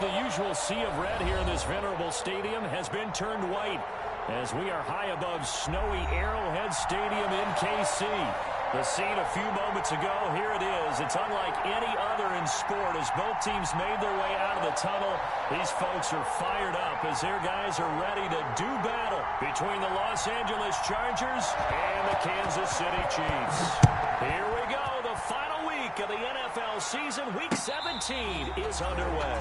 The usual sea of red here in this venerable stadium has been turned white as we are high above snowy Arrowhead Stadium in KC. The scene a few moments ago, here it is. It's unlike any other in sport as both teams made their way out of the tunnel. These folks are fired up as their guys are ready to do battle between the Los Angeles Chargers and the Kansas City Chiefs. Here we go. The final week of the NFL season, Week 17, is underway.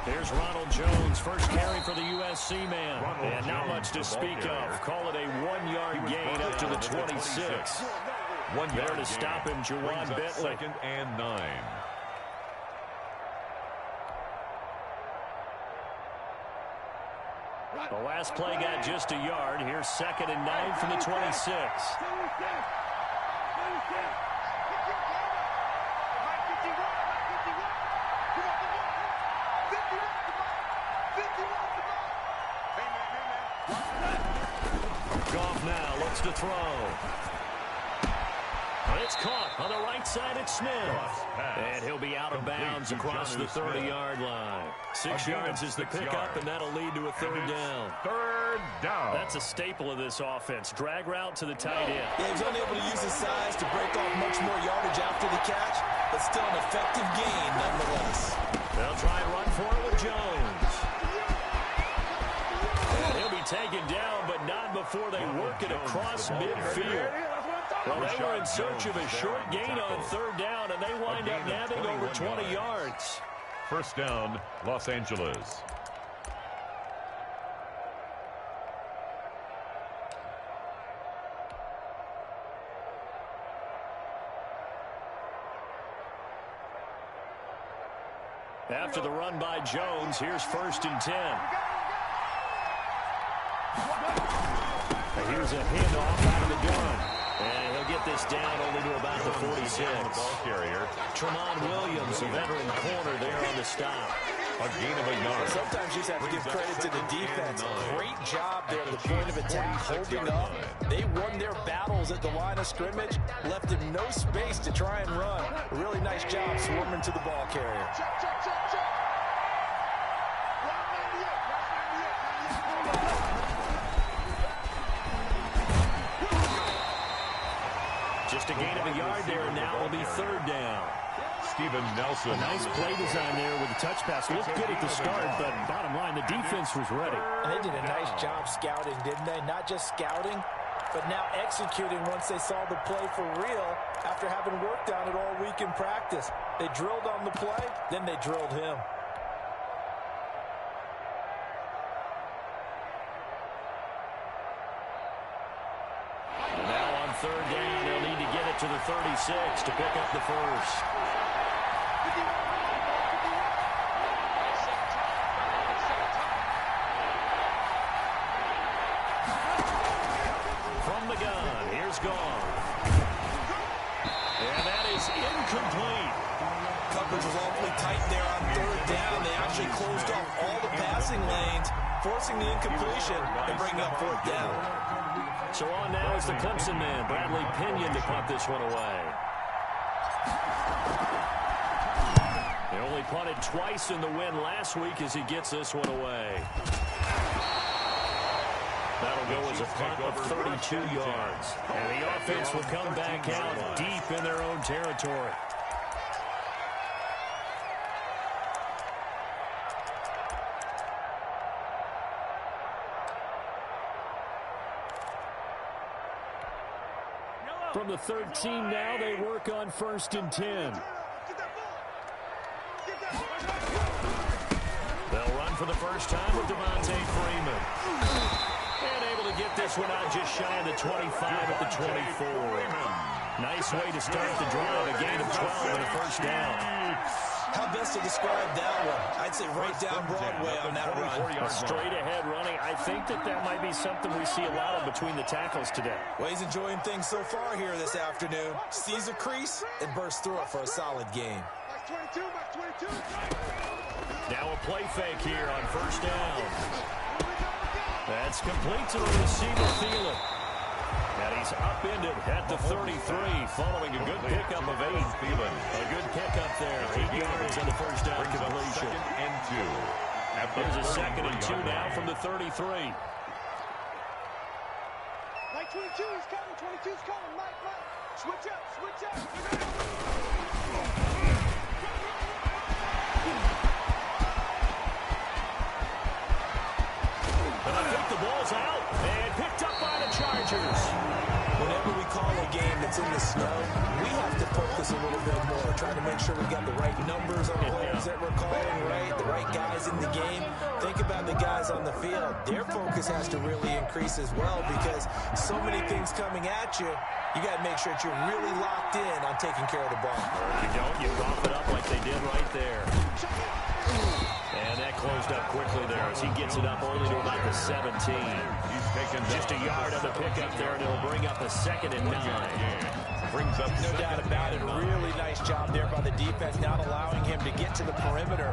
Here's Ronald Jones, first carry for the USC man. And not much to speak of. Call it a 1-yard gain up to the 26. There to stop him, Juwan Bentley. 2nd and 9. The last play got just a yard. Here's 2nd and 9 from the 26. Goff now looks to throw. It's caught on the right side at Smith. And he'll be out of bounds across the 30-yard line. 6 yards is the pickup, and that'll lead to a 3rd down. 3rd down. That's a staple of this offense. Drag route to the tight end. Yeah, he was unable to use his size to break off much more yardage after the catch, but still an effective gain nonetheless. They'll try and run for it with Jones. And he'll be taken down, but not before they work it across midfield. Well, they were in search of a short gain on 3rd down, and they wind up nabbing over 20 yards. 1st down, Los Angeles. After the run by Jones, here's 1st and 10. And here's a handoff out of the gun. And he'll get this down only to about the 46. Ball carrier. Tramon Williams, a veteran corner there on the stop. A gain of a yard. Sometimes you just have to give credit to the defense. Great job there at the point of attack, holding up. They won their battles at the line of scrimmage, left him no space to try and run. A really nice job swarming to the ball carrier. Just a gain of a yard there, and now will be 3rd down. Steven Nelson. A nice play design there with the touch pass. Looked good at the start, but bottom line, the defense was ready. And they did a nice job scouting, didn't they? Not just scouting, but now executing once they saw the play for real after having worked on it all week in practice. They drilled on the play, then they drilled him. And now on 3rd down, they'll need to get it to the 36 to pick up the 1st. From the gun, here's Goff. And that is incomplete. Coverage was awfully tight there on 3rd down. They actually closed off all the passing lanes, forcing the incompletion and bringing up 4th down. So on now is the Clemson man, Bradley Pinion, to punt this one away. They only punted twice in the win last week as he gets this one away. That'll go as a punt of 32 yards. And the offense will come back out deep in their own territory. From the 13 now, they work on 1st and 10. They'll run for the first time with Devontae Freeman. And able to get this one out just shy of the 25 at the 24. Nice way to start the drive, a gain of 12 and a 1st down. How best to describe that one? I'd say right down Broadway on that run. Straight ahead running. I think that might be something we see a lot of between the tackles today. Well, he's enjoying things so far here this afternoon. Sees a crease and bursts through it for a solid game. Now a play fake here on first down. That's complete to the receiver, Thielen. And he's upended at the 33, following a good pickup of 8. A good pickup there. 8 yards on the first down completion. There's a 2nd and 2 now from the 33. Mike 22 is coming. 22's coming. Mike. Switch up. And I think the ball's out and picked up by the Chargers. Whenever we call a game that's in the snow, we have to focus a little bit more, trying to make sure we got the right numbers on the players that we're calling, right? The right guys in the game. Think about the guys on the field. Their focus has to really increase as well because so many things coming at you. You got to make sure that you're really locked in on taking care of the ball. If you don't, you rough it up like they did right there. And that closed up quickly there as he gets it up only to about the 17. He's taken just a yard on the pickup there, and it'll bring up a 2nd and 9. Brings up no doubt about it. Really nice job there by the defense, not allowing him to get to the perimeter.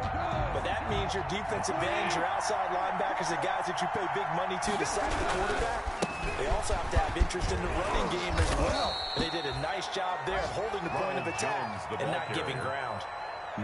But that means your defensive ends, your outside linebackers, the guys that you pay big money to sack the quarterback, they also have to have interest in the running game as well. And they did a nice job there holding the point of attack and not giving ground.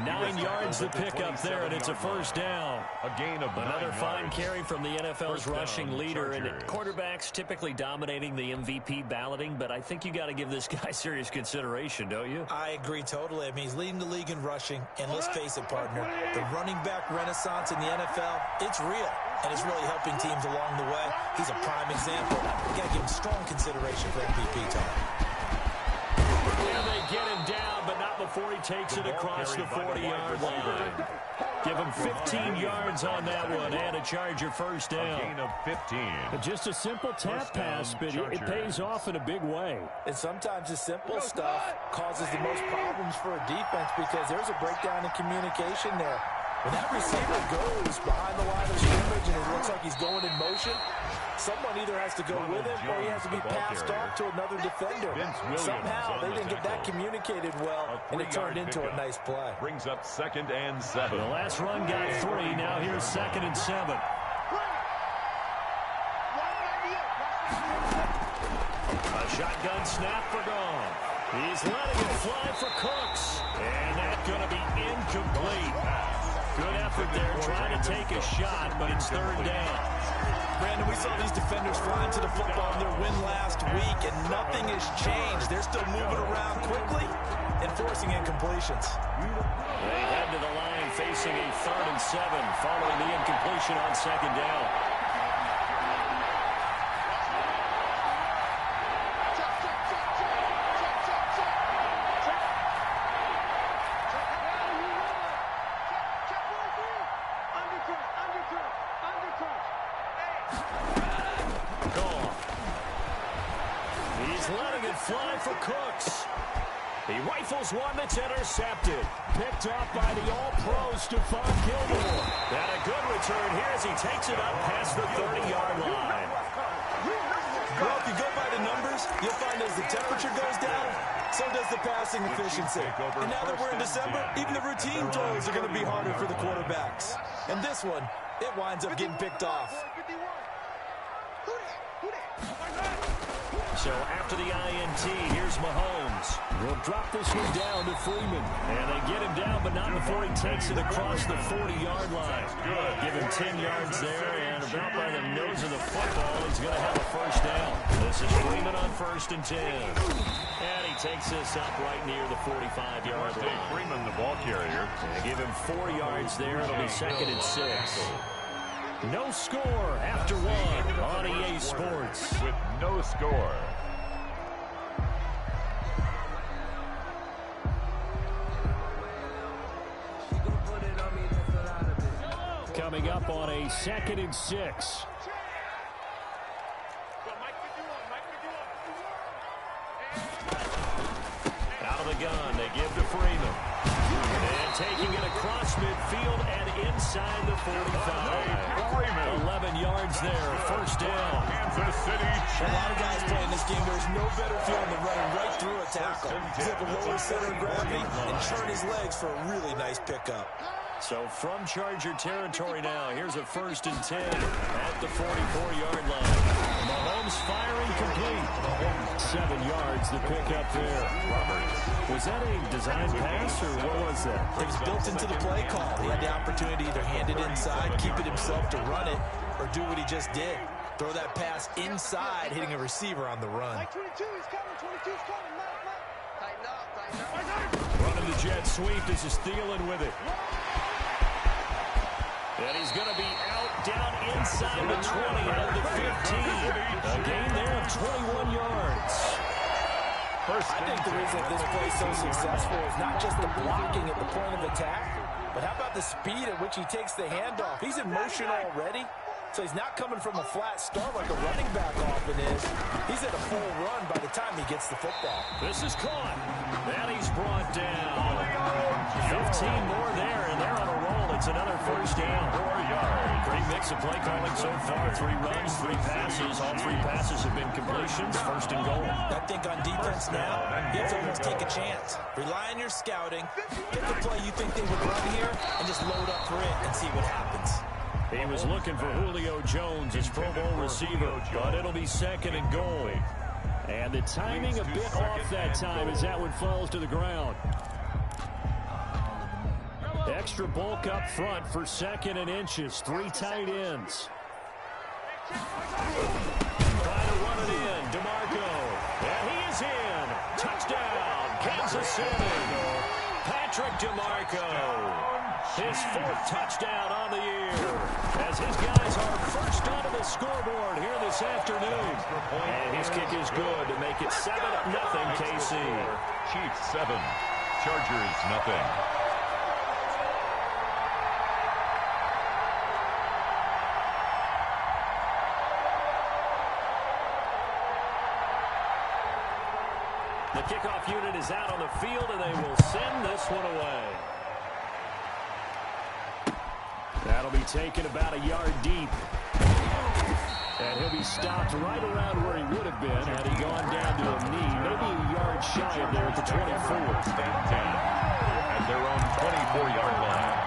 9 yards to pick up there, and it's a first down. A gain of another fine carry from the NFL's rushing leader, Chargers. and quarterbacks typically dominating the MVP balloting, but I think you got to give this guy serious consideration, don't you? I agree totally. I mean, he's leading the league in rushing, and let's face it, partner, the running back renaissance in the NFL, it's real, and it's really helping teams along the way. He's a prime example. You got to give him strong consideration for MVP time. And they get him down, but not before he takes it across the 40-yard line. Give him 15 yards on that one and a Charger first down. A gain of 15. Just a simple tap pass, but it pays off in a big way. And sometimes the simple stuff causes the most problems for a defense because there's a breakdown in communication there. When that receiver goes behind the line of scrimmage and it looks like he's going in motion, someone either has to go with him or he has to be passed off to another defender. Somehow they didn't get that communicated well, and it turned into a nice play. Brings up 2nd and 7. The last run got 3. Now here's 2nd and 7. A shotgun snap for Gone. He's letting it fly for Cooks. And that's going to be incomplete. Good effort there, trying to take a shot, but it's 3rd down. Brandon, we saw these defenders flying to the football in their win last week, and nothing has changed. They're still moving around quickly and forcing incompletions. They head to the line facing a 3rd and 7 following the incompletion on 2nd down. Fly for Cooks. He rifles one that's intercepted. Picked up by the All-Pro Stephon Gilmore. And a good return here as he takes it up past the 30-yard line. Well, if you go by the numbers, you'll find as the temperature goes down, so does the passing efficiency. And now that we're in December, even the routine throws are going to be harder for the quarterbacks. And this one, it winds up getting picked off. So after the INT, here's Mahomes. We'll drop this one down to Freeman. And they get him down, but not before he takes it across the 40-yard line. Give him 10 yards there, and about by the nose of the football, he's going to have a first down. This is Freeman on 1st and 10. And he takes this up right near the 45-yard line. Freeman, the ball carrier. They give him 4 yards there. It'll be 2nd and 6. No score after 1 on EA Sports. With no score. Coming up on a 2nd and 6. Out of the gun, they give to Freeman. And taking it across midfield and inside the 45. 11 yards there, first down. Kansas City. A lot of guys playing this game. There's no better feeling than running right through a tackle. He's at the lower center of gravity and turn his legs for a really nice pickup. So from Charger territory now, here's a 1st and 10 at the 44-yard line. Mahomes firing complete. 7 yards the pickup there. Was that a design pass or what was that? It was built into the play call. He had the opportunity to either hand it inside, keep it himself to run it, or do what he just did. Throw that pass inside, hitting a receiver on the run. Mike 22 is coming. 22 is coming. Mike. Tighten up. Tighten up. Running the jet sweep. This is Thielen with it. And he's going to be out down inside the 20 and the 15. A gain there of 21 yards. I think the reason this play is so successful is not just the blocking at the point of attack, but how about the speed at which he takes the handoff? He's in motion already, so he's not coming from a flat start like a running back often is. He's at a full run by the time he gets the football. This is caught. And he's brought down. 15 more there, and they're on a roll. It's another first down. 4 yards. Great mix of play calling so far. 3 runs, 3 passes. All 3 passes have been completions. 1st and goal. I think on defense now, you have to almost take a chance. Rely on your scouting. Get the play you think they would run here, and just load up for it and see what happens. He was looking for Julio Jones, his Pro Bowl receiver, but it'll be 2nd and goal. And the timing a bit off that time as that one falls to the ground. Extra bulk up front for 2nd and inches. 3 tight ends. Trying to run it in. DeMarco. And he is in. Touchdown, Kansas City. Patrick DeMarco. His 4th touchdown on the year. As his guys are first onto the scoreboard here this afternoon. And his kick is good to make it 7-0 KC. Chiefs 7. Chargers nothing. The kickoff unit is out on the field, and they will send this one away. That'll be taken about a yard deep. And he'll be stopped right around where he would have been had he gone down to a knee. Maybe a yard shy of there at the 24. At their own 24-yard line.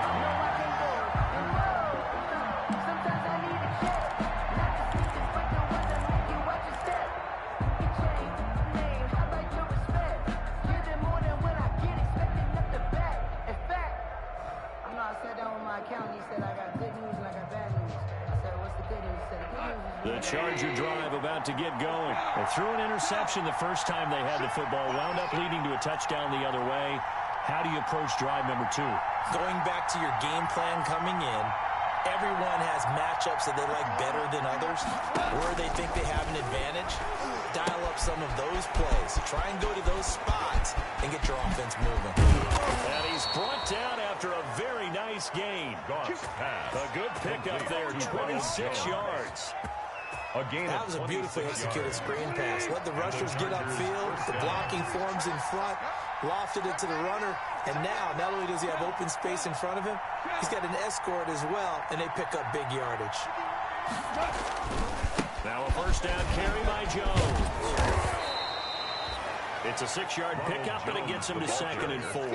The Charger drive about to get going. They threw an interception the first time they had the football, wound up leading to a touchdown the other way. How do you approach drive number 2? Going back to your game plan coming in, everyone has matchups that they like better than others, where they think they have an advantage. Dial up some of those plays. Try and go to those spots and get your offense moving. And he's brought down after a very nice gain. A good pickup there, 26 yards. That was a beautifully executed screen pass. Let the rushers get upfield. The blocking forms in front. Lofted it to the runner. And now, not only does he have open space in front of him, he's got an escort as well, and they pick up big yardage. Now a first down carry by Jones. It's a 6-yard pickup, and it gets him to 2nd and 4.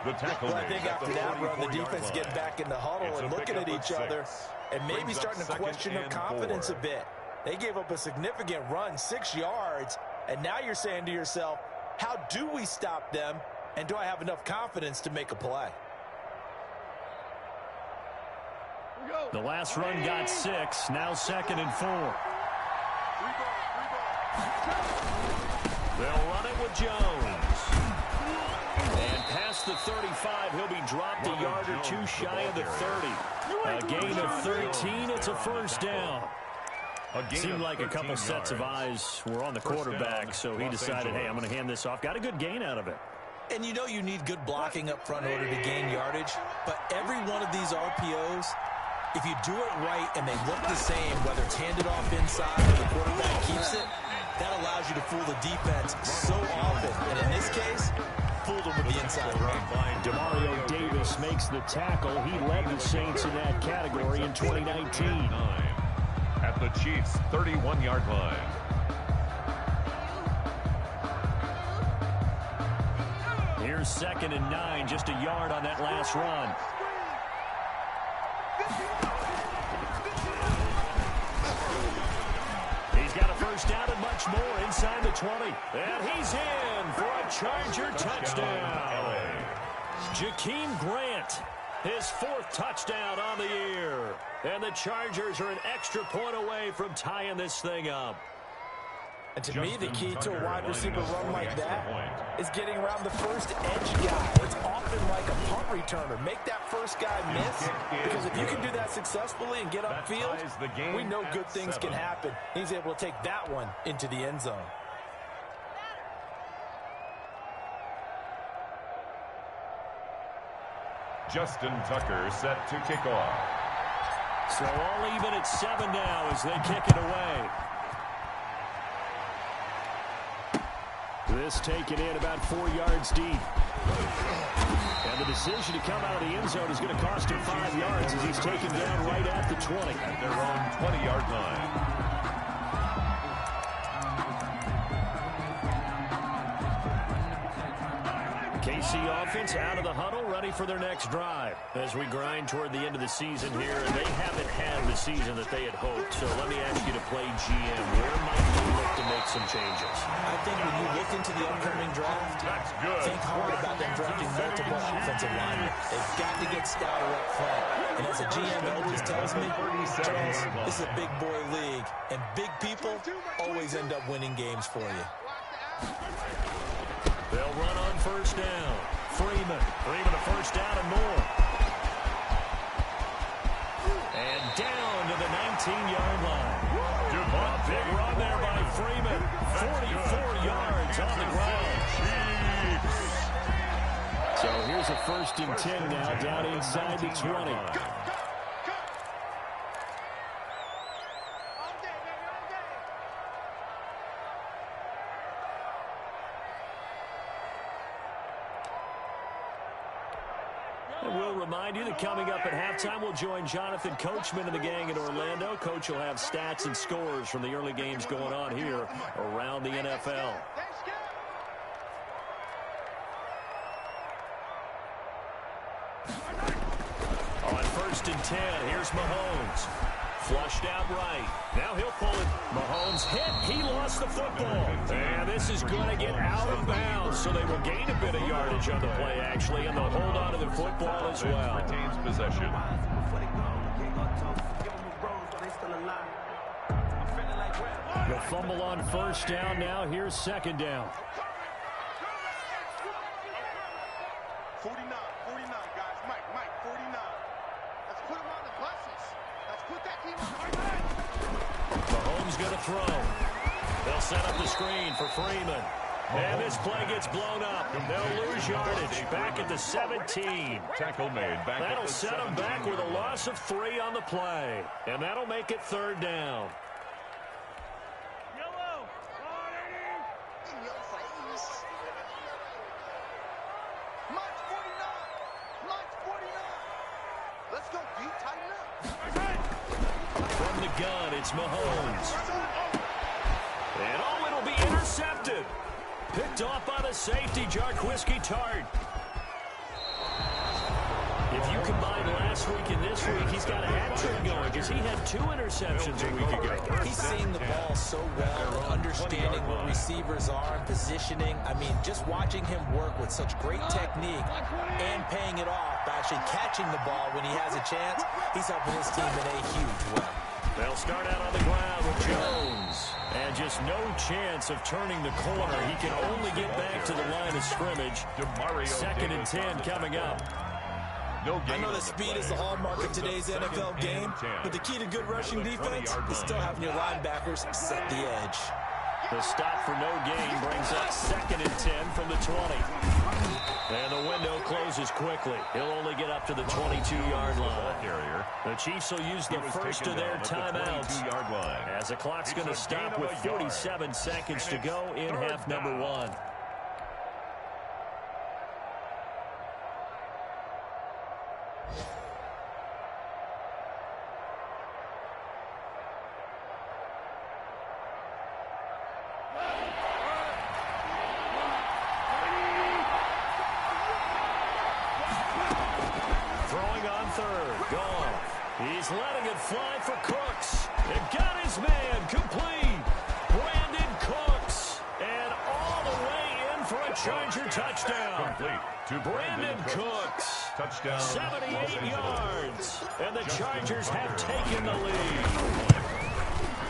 Well, I think after that run, the defense get back in the huddle and looking at each other and maybe starting to question their confidence a bit. They gave up a significant run, 6 yards, and now you're saying to yourself, how do we stop them, and do I have enough confidence to make a play? The last run got 6, now 2nd and 4. They'll run it with Jones. And past the 35, he'll be dropped a yard or 2 shy of the 30. A gain of 13, it's a first down. Seemed like a couple sets of eyes were on the quarterback, so he decided, hey, I'm going to hand this off. Got a good gain out of it. And you know you need good blocking up front in order to gain yardage, but every one of these RPOs, if you do it right and they look the same, whether it's handed off inside or the quarterback keeps it, that allows you to fool the defense so often. And in this case, fooled him with the inside run. Demario Davis makes the tackle. He led the Saints in that category in 2019. At the Chiefs' 31-yard line. Here's 2nd and 9, just a yard on that last run. He's got a first down and much more inside the 20. And he's in for a Charger touchdown. Jakeem Grant, his 4th touchdown on the year. And the Chargers are an extra point away from tying this thing up. And to me, the key to a wide receiver run like that is getting around the first edge guy. It's often like a punt returner. Make that first guy miss, because if you can do that successfully and get upfield, we know good things can happen. He's able to take that one into the end zone. Justin Tucker set to kick off. So all even at 7 now as they kick it away. This taken in about 4 yards deep. And the decision to come out of the end zone is going to cost him 5 yards as he's taken down right at the 20. At their own 20-yard line. KC offense out of the huddle, ready for their next drive as we grind toward the end of the season here, and they haven't had the season that they had hoped. So let me ask you to play GM. Where might you look to make some changes? I think when you look into the upcoming draft, think hard about them drafting multiple offensive linemen. They've got to get stouter up front. And as a GM always tells me, Jones, this is a big boy league, and big people always end up winning games for you. They'll run on first down. Freeman a first down and more. And down to the 19-yard line. Big run there by Freeman. 44 yards on the ground. So here's a 1st and 10 now, down inside the 20. We'll remind you that coming up at halftime, we'll join Jonathan Coachman and the gang in Orlando. Coach will have stats and scores from the early games going on here around the NFL. On 1st and 10, here's Mahomes. Flushed out right. Now he'll pull it. Mahomes hit. He lost the football. And this is going to get out of bounds, so they will gain a bit of yardage on the play, actually, and they'll hold on to the football as well. Retains possession. The fumble on first down now. Here's 2nd down. 49, guys. Mike, 49. Let's put him on the buses. Let's put that team on the Mahomes going to throw. They'll set up the screen for Freeman. And this play gets blown up. They'll lose yardage back at the 17. Tackle made back. That'll set them back with a loss of 3 on the play. And that'll make it 3rd down. in your face. Mike 49. Mike 49. Let's go, D. Tighten up. From the gun, it's Mahomes. And oh, it'll be intercepted. Picked off by the safety, Jarquiski Tart. If you combine last week and this week, he's got a hat-trick going because he had 2 interceptions a week ago. He's seeing the ball so well and understanding what receivers are and positioning. I mean, just watching him work with such great technique and paying it off by actually catching the ball when he has a chance, he's helping his team in a huge way. They'll start out on the ground with Jones. And just no chance of turning the corner. He can only get back to the line of scrimmage. 2nd and 10 coming up. I know that speed is the hallmark of today's NFL game, but the key to good rushing defense is still having your linebackers set the edge. The stop for no gain brings up 2nd and 10 from the 20. And the window closes quickly. He'll only get up to the 22-yard line. The Chiefs will use the first of their timeouts as the clock's going to stop with 47 seconds to go in half number 1. fly for Cooks. It got his man complete. Brandon Cooks. And all the way in for a Charger touchdown. Complete to Brandon Cooks. Touchdown. 78 yards. And the Chargers have taken the lead.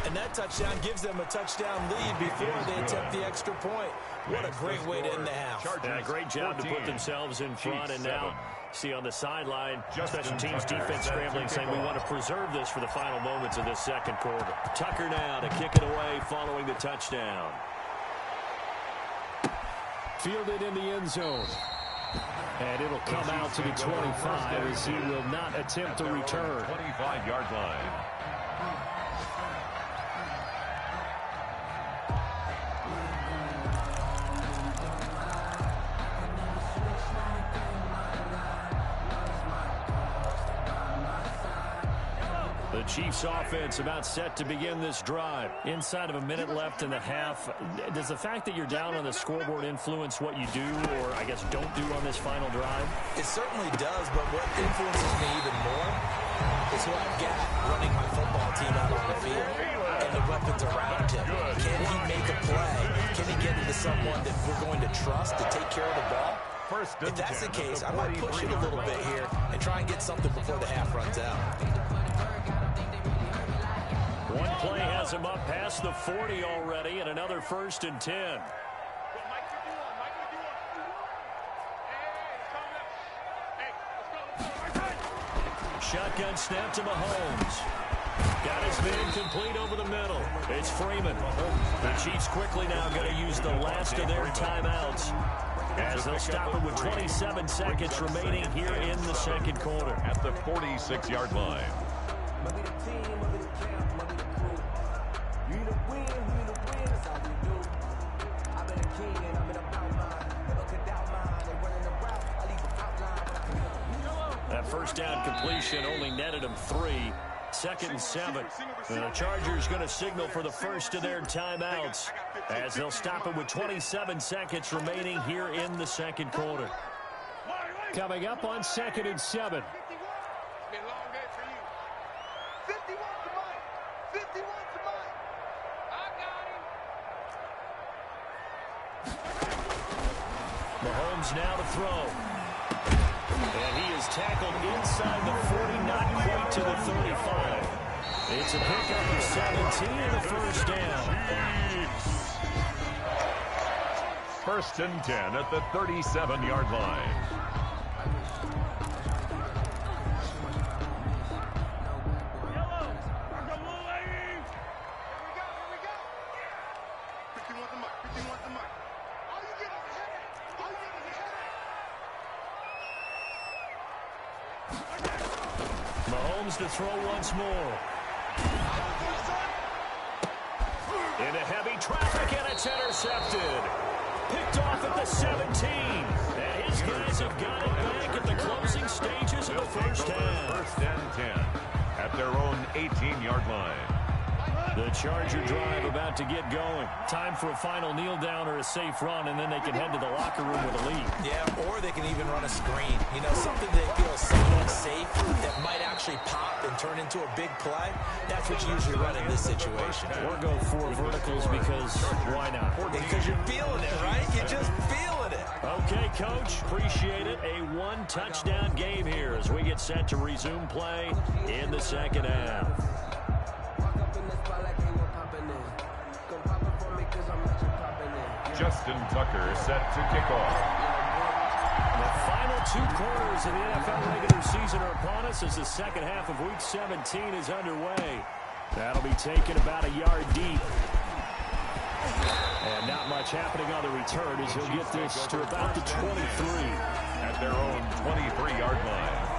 And that touchdown gives them a touchdown lead before they attempt the extra point. What a great way to end the half. Yeah, great job to put themselves in front. And now, see on the sideline, special teams defense scrambling, saying we want to preserve this for the final moments of this second quarter. Tucker now to kick it away following the touchdown. Fielded in the end zone. And it'll come out to the 25 as he will not attempt to return. 25-yard line. The Chiefs offense about set to begin this drive. Inside of a minute left in the half. Does the fact that you're down on the scoreboard influence what you do or, I guess, don't do on this final drive? It certainly does, but what influences me even more is who I've got running my football team out on the field and the weapons around him. Can he make a play? Can he get into someone that we're going to trust to take care of the ball? If that's the case, I might push it a little bit here and try and get something before the half runs out. One play has him up past the 40 already, and another 1st and 10. Shotgun snap to Mahomes. Got his man complete over the middle. It's Freeman. The Chiefs quickly now going to use the last of their timeouts as they'll stop it with 27 seconds remaining here in the second quarter. At the 46-yard line. That first down completion only netted him 3. 2nd and 7. And the Chargers going to signal for the first of their timeouts as they'll stop it with 27 seconds remaining here in the second quarter. Coming up on 2nd and 7. Mahomes now to throw. And he is tackled inside the 40, not quite to the 35. It's a pickup of 17 and a first down. 1st and 10 at the 37-yard line. Mahomes to throw once more. Into heavy traffic, and it's intercepted. Picked off at the 17. And his guys have got it back at the closing stages of the first half. 1st and 10 at their own 18-yard line. The Charger drive about to get going. Time for a final kneel down or a safe run, and then they can head to the locker room with a lead. Yeah, or they can even run a screen. You know, something they feel somewhat safe that might actually pop and turn into a big play. That's what you usually run in this situation. Or go 4 verticals because why not? Because you're feeling it, right? You're just feeling it. Okay, Coach. Appreciate it. A 1-touchdown game here as we get set to resume play in the second half. Justin Tucker set to kick off. The final 2 quarters of the NFL regular season are upon us as the second half of Week 17 is underway. That'll be taken about a yard deep. And not much happening on the return as he'll get this to about the 23. At their own 23-yard line.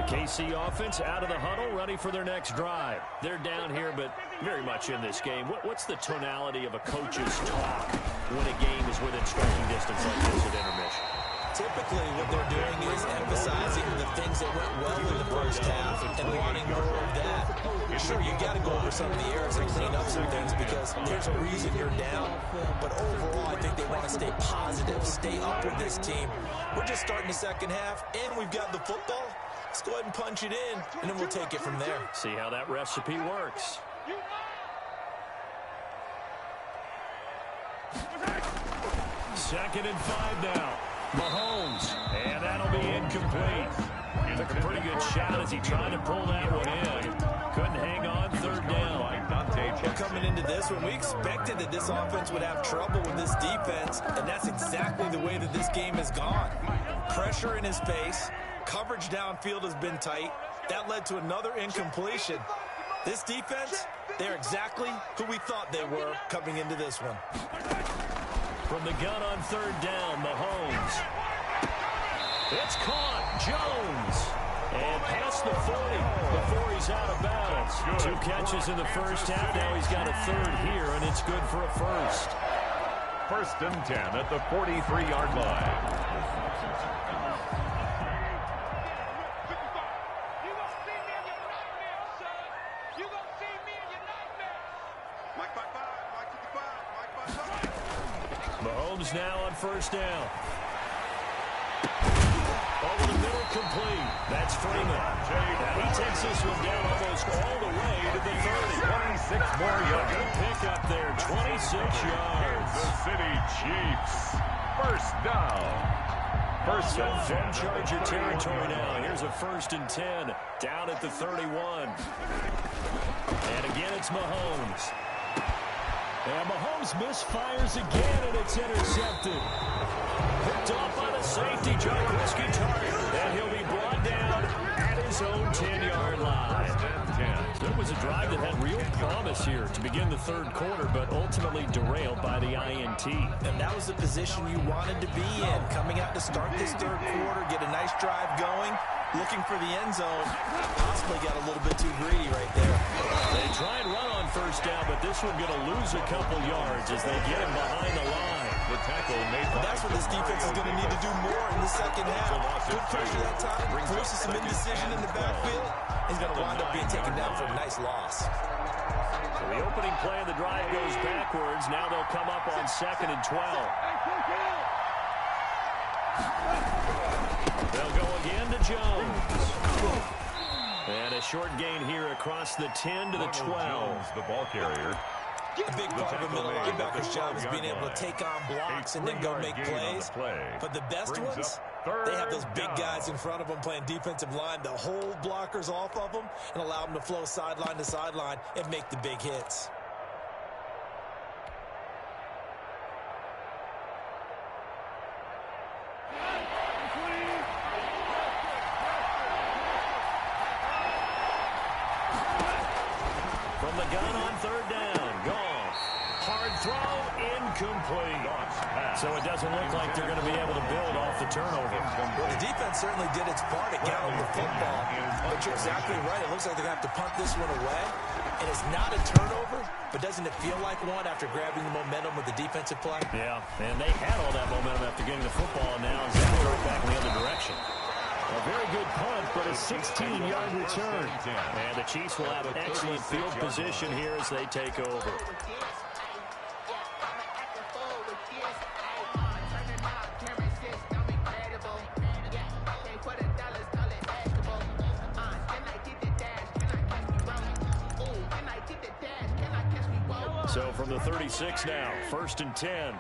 KC offense out of the huddle, ready for their next drive. They're down here, but very much in this game. What's the tonality of a coach's talk when a game is within striking distance like this at intermission? Typically, what they're doing is emphasizing the things that went well in the first half and wanting more of that. Sure, you got to go over some of the errors and clean up some things because there's a reason you're down. But overall, I think they want to stay positive, stay up with this team. We're just starting the second half, and we've got the football. Let's go ahead and punch it in, and then we'll take it from there. See how that recipe works. Second and 5 now. Mahomes, and that'll be incomplete. Took a pretty good shot as he tried to pull that one in. Couldn't hang on, third down. Well, coming into this one, we expected that this offense would have trouble with this defense, and that's exactly the way that this game has gone. Pressure in his face, coverage downfield has been tight. That led to another incompletion. This defense, they're exactly who we thought they were coming into this one. From the gun on third down, Mahomes. It's caught. Jones. And past the 40 before he's out of bounds. 2 catches in the first half. Now he's got a third here, and it's good for a first. First and 10 at the 43-yard line. Mahomes now on first down. Over the middle, complete. That's Freeman. Now he takes this one down almost all the way to the 30. 26 more yards. Good pick up there, 26 yards. The City Chiefs. First down. First So and from 10. Charger territory now. Here's a first and 10 down at the 31. And again, it's Mahomes. And Mahomes misfires again, and it's intercepted. Picked off by the safety, John Risky target. And he'll be brought down at his own 10-yard line. So it was a drive that had real promise here to begin the third quarter, but ultimately derailed by the INT. And that was the position you wanted to be in. Coming out to start this third quarter, get a nice drive going, looking for the end zone. Possibly got a little bit too greedy right there. They try and run on first down, but this one going to lose a couple yards as they get him behind the line. The tackle made. That's what this defense is going to need to do more in the second half. Good pressure that time, forces some indecision in the backfield. He's going to wind up being taken down for a nice loss. So the opening play of the drive goes backwards. Now they'll come up on second and 12. They'll go again to Jones. And a short gain here across the 10 to the 12. Jones, the ball carrier. A big part of a middle linebacker's job is being able to take on blocks and then go make plays. But the best ones, they have those big guys in front of them playing defensive line to hold blockers off of them and allow them to flow sideline to sideline and make the big hits. From the gun on third down, Goff. Hard throw, incomplete. So it doesn't look like they're going to be able to build off the turnover. Well, the defense certainly did its part at gallop the football. But you're exactly right. It looks like they're going to have to punt this one away. And it's not a turnover, but doesn't it feel like one after grabbing the momentum with the defensive play? Yeah, and they had all that momentum after getting the football, and now it's right back in the other direction. A very good punt, but a 16-yard return. And the Chiefs will have excellent field position here as they take over. So from the 36 now, first and 10.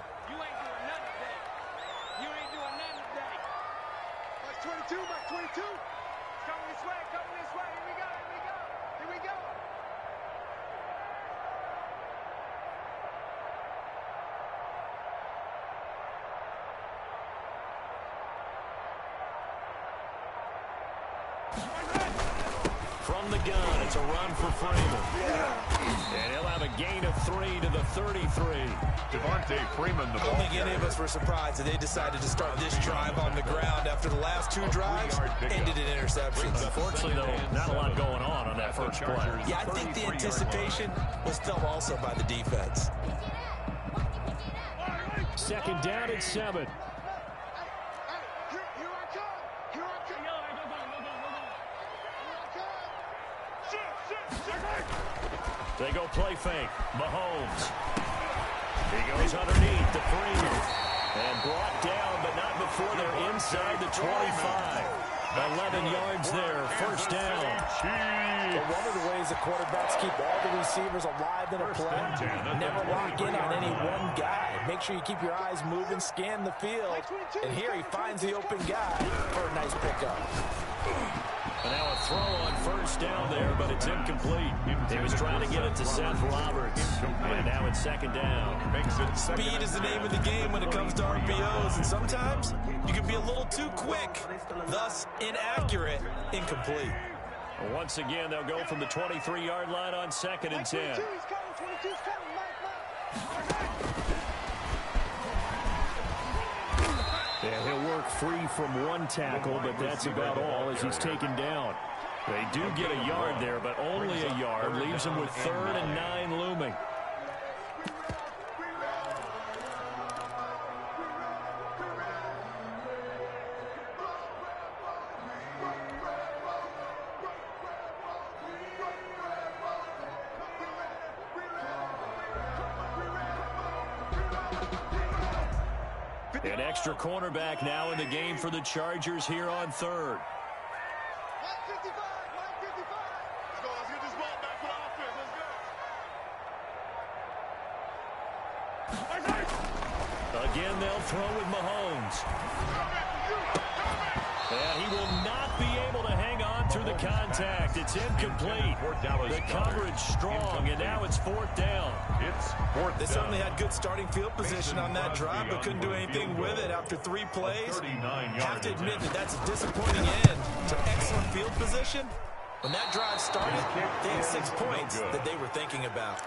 Mark 22. It's coming this way, coming this way. Here we go, here we go, here we go. From the gun, it's a run for Freeman. And he'll have a gain of 3 to the 33. Devontae Freeman, the ball. I don't think any of us were surprised that they decided to start this drive on the ground after the last two drives ended in interceptions. Unfortunately, though, not a lot going on that first play. Yeah, I think the anticipation was felt also by the defense. Second down at 7. They go play fake. Mahomes. He goes underneath to Freeman. And brought down, but not before they're inside the 25. 11 yards there, first down. Well, one of the ways the quarterbacks keep all the receivers alive in a play, never lock in on any one guy. Make sure you keep your eyes moving, scan the field, and here he finds the open guy for a nice pickup. And now a throw on first down there, but it's incomplete. He was trying to get it to Seth Roberts. And now it's second down. Speed is the name of the game when it comes to RPOs, and sometimes you can be a little too quick, thus inaccurate, incomplete. Once again, they'll go from the 23-yard line on second and 10. Yeah, he'll work free from one tackle, but that's about all as he's taken down. They do get a yard there, but only a yard. Leaves him with 3rd and 9 looming. An extra cornerback now in the game for the Chargers here on 3rd. 155, 155. Let's go. Let's get this ball back for the offense. Let's go. Again, they'll throw with Mahomes. And he will not be able to hang on through the contact. It's incomplete. The coverage strong, and now it's 4th down. They certainly had good starting field position on that drive, but couldn't do anything with it after 3 plays. Have to admit that that's a disappointing end to excellent field position. When that drive started, they had 6 points that they were thinking about.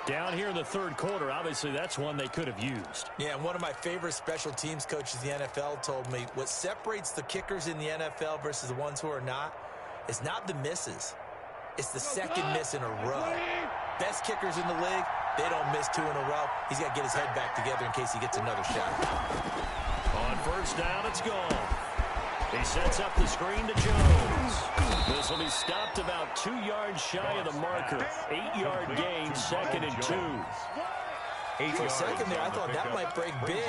Down here in the 3rd quarter, obviously that's one they could have used. Yeah, and one of my favorite special teams coaches in the NFL told me what separates the kickers in the NFL versus the ones who are not is not the misses. It's the second miss in a row. Best kickers in the league, they don't miss 2 in a row. He's got to get his head back together in case he gets another shot. On first down, it's gone. He sets up the screen to Jones. This will be stopped about 2 yards shy of the marker. 8-yard gain, 2nd and 2. For a second there, I thought that might break big.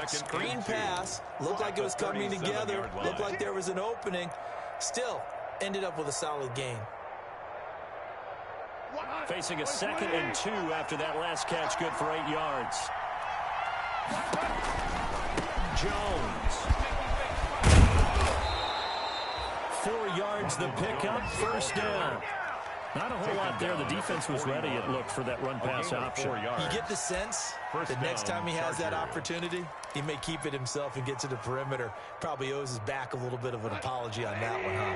Screen pass, looked like it was coming together, looked like there was an opening. Still, ended up with a solid gain. Facing a 2nd and 2 after that last catch, good for 8 yards. Jones. 4 yards the pickup, first down. Not a whole lot there. The defense was ready, it looked, for that run-pass option. You get the sense that next time he has that opportunity, he may keep it himself and get to the perimeter. Probably owes his back a little bit of an apology on that one, huh?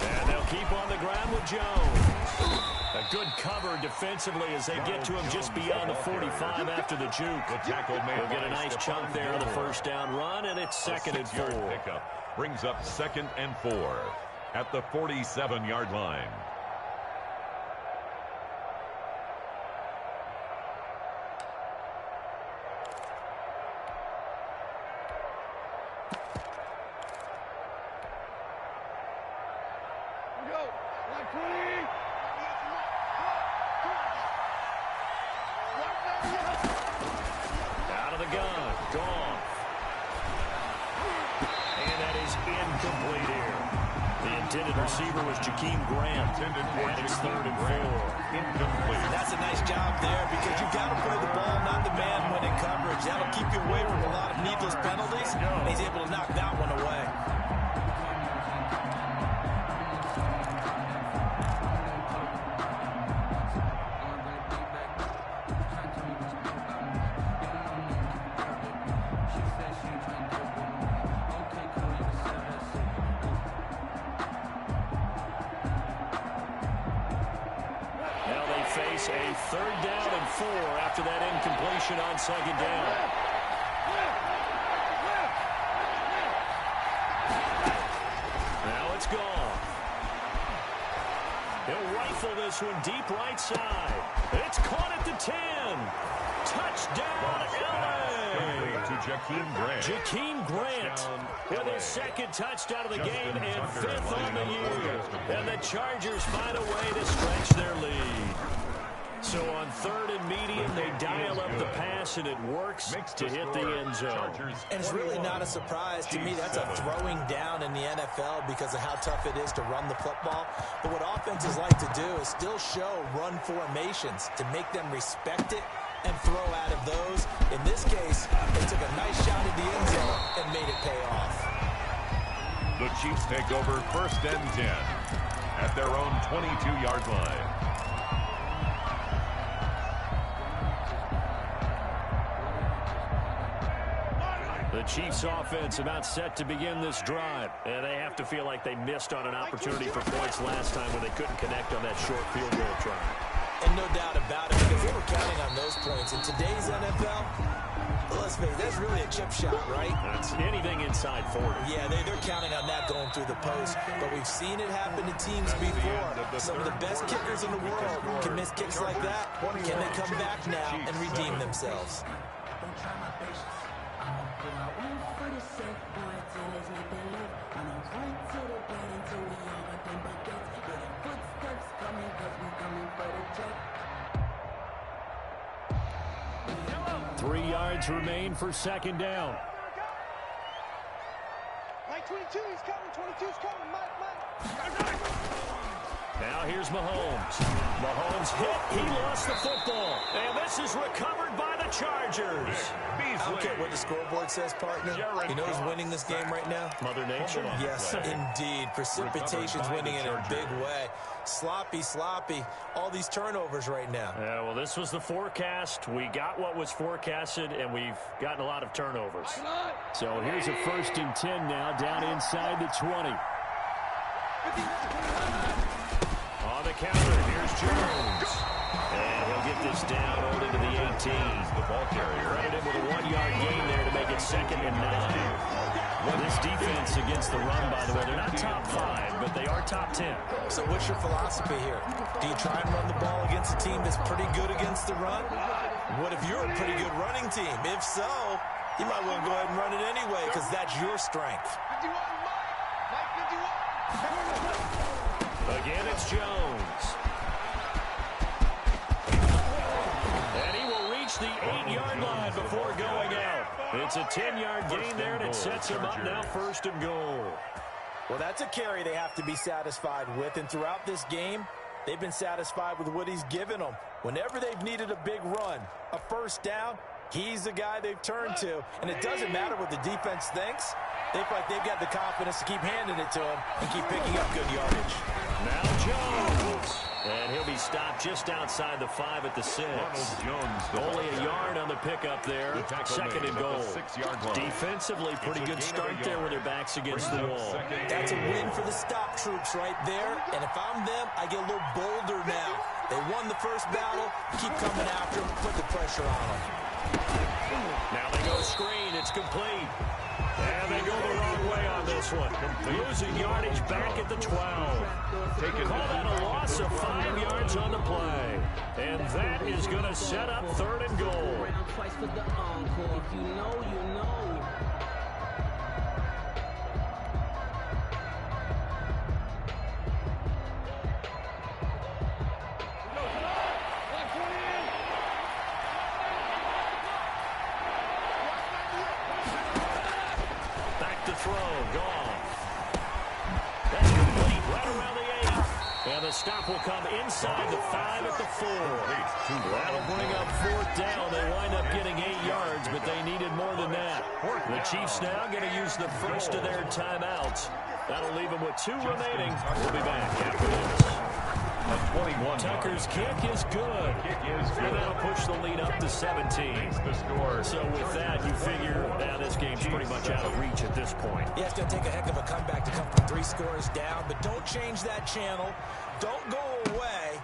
And they'll keep on the ground with Jones. A good cover defensively as they get to him just beyond the 45 after the juke. They'll get a nice chunk there on the first down run, and it's 2nd and 4. Pickup brings up 2nd and 4 at the 47-yard line. Out of the gun, gone. And that is incomplete here. The intended receiver was Jakeem Grant. And it's 3rd and 4. Incomplete. That's a nice job there because you've got to play the ball, not the man when in coverage. That'll keep you away from a lot of needless penalties. And he's able to knock that one away. A 3rd down and 4 after that incompletion on 2nd down. Now it's gone. He'll rifle this one deep right side. It's caught at the 10. Touchdown, LA! To Jakeem Grant with his second touchdown of the game and fifth on the year. And the Chargers find a way to stretch their lead. So on 3rd and medium, they dial up the pass, and it works to hit the end zone. And it's really not a surprise to me. That's a throwing down in the NFL because of how tough it is to run the football. But what offenses like to do is still show run formations to make them respect it and throw out of those. In this case, they took a nice shot at the end zone and made it pay off. The Chiefs take over 1st and 10 at their own 22-yard line. The Chiefs offense about set to begin this drive, and they have to feel like they missed on an opportunity for points last time when they couldn't connect on that short field goal try. And no doubt about it, because they were counting on those points. In today's NFL, let's face it, that's really a chip shot, right? That's anything inside 40. Yeah, they're counting on that going through the post. But we've seen it happen to teams before. Some of the best kickers in the world can miss kicks like that. Can they come back now and redeem themselves? Three yards remain for second down. Mike 22, he's coming. 22's coming. Mike. Now here's Mahomes. Mahomes hit. He lost the football. And this is recovered by the Chargers. I don't care what the scoreboard says, partner. You know who's winning this game right now? Mother Nature? Yes, indeed. Precipitation's winning in a big way. Sloppy. All these turnovers right now. Yeah, well, this was the forecast. We got what was forecasted, and we've gotten a lot of turnovers. So here's a 1st and 10 now, down inside the 20. On the counter, here's Jones. And he'll get this down over to the 18. The ball carrier. Credited with a 1-yard gain there to make it 2nd and 9. This defense against the run, by the way, they're not top 5, but they are top 10. So what's your philosophy here? Do you try and run the ball against a team that's pretty good against the run? What if you're a pretty good running team? If so, you might want to go ahead and run it anyway because that's your strength. 51, Mike 51. Again, it's Jones. And he will reach the 8-yard line before going out. It's a 10-yard gain there, and it sets him up now 1st and goal. Well, that's a carry they have to be satisfied with, and throughout this game, they've been satisfied with what he's given them. Whenever they've needed a big run, a 1st down, he's the guy they've turned to, and it doesn't matter what the defense thinks. They feel like they've got the confidence to keep handing it to him and keep picking up good yardage. Now Jones. And he'll be stopped just outside the 5 at the 6. Only a yard on the pickup there. 2nd and goal. Defensively, pretty good start there with their backs against the wall. That's a win for the stop troops right there. And if I'm them, I get a little bolder now. They won the first battle. Keep coming after them. Put the pressure on them. Now they go screen. It's complete. And they go the wrong way on this one. Losing yardage back at the 12. Call that a loss of 5 yards on the play. And that is going to set up 3rd and goal. Throw, Goff. That's complete right around the 8. And the stop will come inside the 5 at the 4. That'll bring up 4th down. They wind up getting 8 yards, but they needed more than that. The Chiefs now going to use the first of their timeouts. That'll leave them with 2 remaining. We'll be back after this. Tucker's kick is good. And that'll push the lead up to 17. So with that, you figure now this game's pretty much out of reach at this point. Yeah, it's going to take a heck of a comeback to come from 3 scores down, but don't change that channel. Don't go away.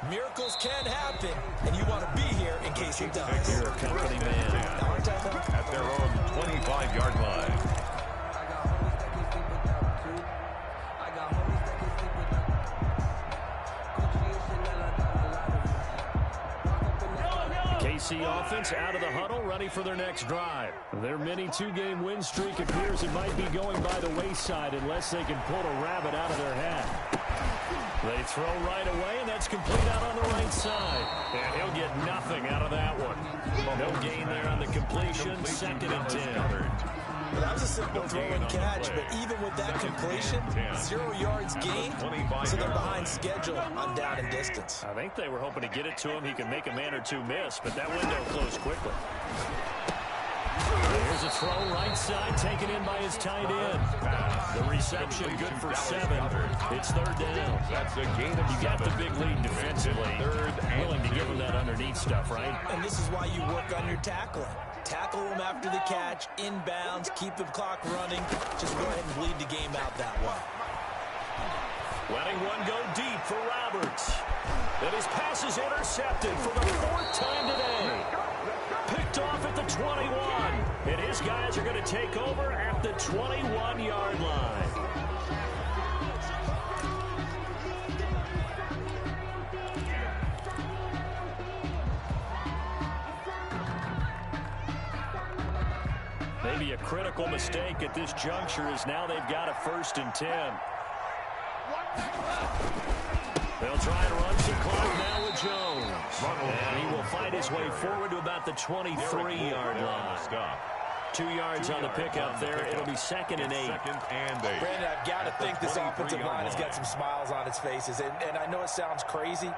Miracles can happen, and you want to be here in case it does. You're a company man. At their own 25-yard line. KC offense out of the huddle, ready for their next drive. Their mini two-game win streak appears it might be going by the wayside unless they can pull a rabbit out of their hat. They throw right away, and that's complete out on the right side. And he'll get nothing out of that one. No gain there on the completion, 2nd and 10. Well, that was a simple throw and catch, but even with that completion, 0 yards gained, so they're behind schedule on down and distance. I think they were hoping to get it to him. He could make a man or two miss, but that window closed quickly. Here's a throw right side, taken in by his tight end. The reception good for 7. It's 3rd down. That's a gain of 7. You got the big lead defensively. Willing to give him that underneath stuff, right? And this is why you work on your tackling. Tackle them after the catch, inbounds, keep the clock running. Just go ahead and bleed the game out that way. Letting one go deep for Roberts. And his pass is intercepted for the 4th time today. Picked off at the 21. And his guys are going to take over at the 21-yard line. Maybe a critical mistake at this juncture is now they've got a 1st and 10. They'll try and run some clock now with Jones. And he will fight his way forward to about the 23-yard line. 2 yards on the pickup there. It'll be 2nd and 8. Brandon, I've got to think this offensive line has got some smiles on its faces. And I know it sounds crazy,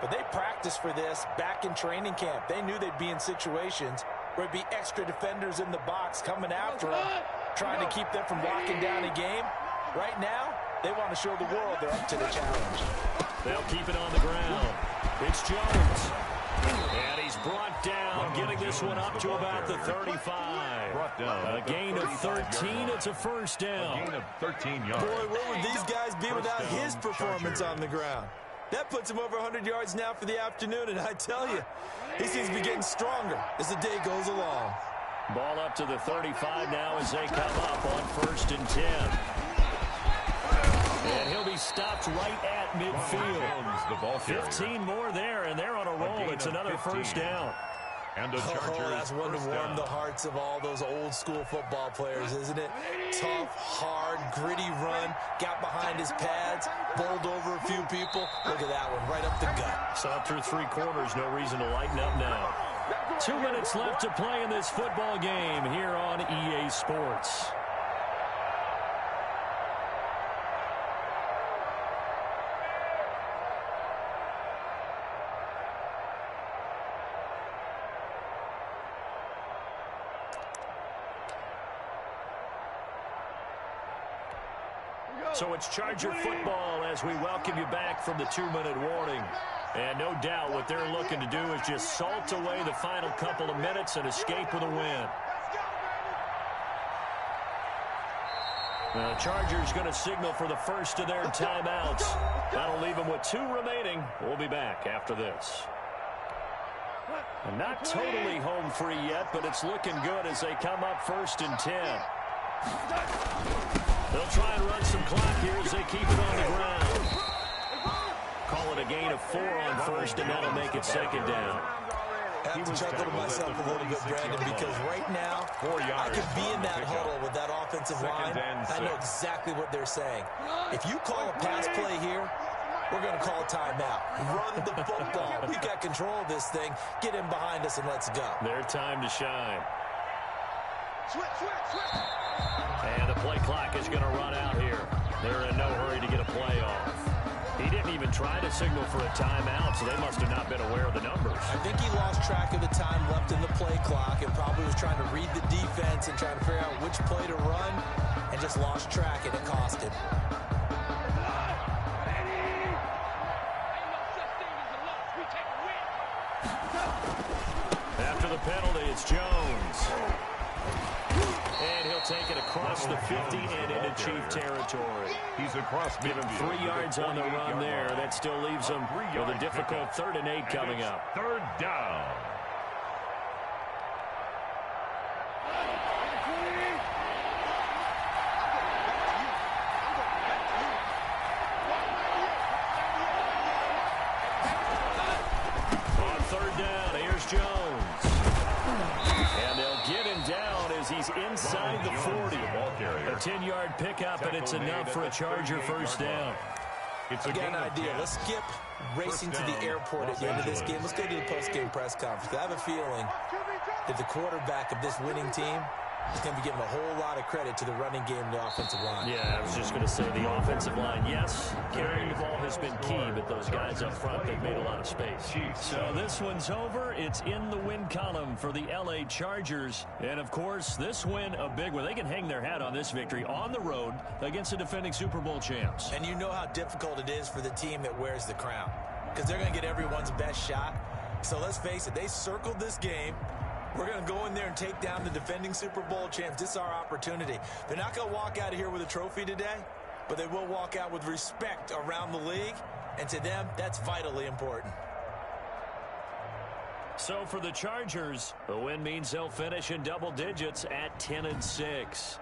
but they practiced for this back in training camp. They knew they'd be in situations where it'd be extra defenders in the box coming after them, trying to keep them from locking down a game. Right now, they want to show the world they're up to the challenge. They'll keep it on the ground. It's Jones. And he's brought down, getting this one up to about the 35. A gain of 13. It's a 1st down. A gain of 13 yards. Boy, where would these guys be without his performance on the ground? That puts him over 100 yards now for the afternoon, and I tell you, he seems to be getting stronger as the day goes along. Ball up to the 35 now as they come up on 1st and 10. And he'll be stopped right at midfield. 15 more there, and they're on a roll. It's another 1st down. And the Chargers, that's one to warm the hearts of all those old-school football players, isn't it? Tough, hard, gritty run, got behind his pads, bowled over a few people. Look at that one, right up the gut. Saw through 3 quarters, no reason to lighten up now. 2 minutes left to play in this football game here on EA Sports. So it's Charger football as we welcome you back from the 2-minute warning. And no doubt what they're looking to do is just salt away the final couple of minutes and escape with a win. The Chargers going to signal for the first of their timeouts. That'll leave them with 2 remaining. We'll be back after this. And not totally home free yet, but it's looking good as they come up 1st and 10. They'll try and run some clock here as they keep it on the ground. Call it a gain of 4 on 1st, and that'll make it 2nd down. I have to chuckle to myself a little bit, Brandon, because right now, I could be in that huddle with that offensive line. I know exactly what they're saying. If you call a pass play here, we're going to call a timeout. Run the football. We've got control of this thing. Get in behind us and let's go. Their time to shine. And the play clock is going to run out here. They're in no hurry to get a play off. He didn't even try to signal for a timeout, so they must have not been aware of the numbers. I think he lost track of the time left in the play clock and probably was trying to read the defense and trying to figure out which play to run and just lost track, and it cost him. After the penalty, it's Jones. And he'll take it across the 50 and into Chief territory. He's across Give him 3 yards on the run there. That still leaves him with a difficult 3rd and 8 coming up. 3rd down. On 3rd down, here's Jones. inside the 40. A 10-yard pickup, and it's enough for a Charger first down. I've got an idea. Let's skip racing to the airport at the end of this game. Let's go to the post-game press conference. I have a feeling that the quarterback of this winning team is going to be giving a whole lot of credit to the running game and the offensive line. Yeah, I was just going to say the offensive line, yes, carrying the ball has been key, but those guys up front, they've made a lot of space. So this one's over. It's in the win column for the L.A. Chargers. And, of course, this win, a big one. They can hang their hat on this victory on the road against the defending Super Bowl champs. And you know how difficult it is for the team that wears the crown, because they're going to get everyone's best shot. So let's face it, they circled this game. We're going to go in there and take down the defending Super Bowl champs. This is our opportunity. They're not going to walk out of here with a trophy today, but they will walk out with respect around the league, and to them, that's vitally important. So for the Chargers, the win means they'll finish in double digits at 10-6.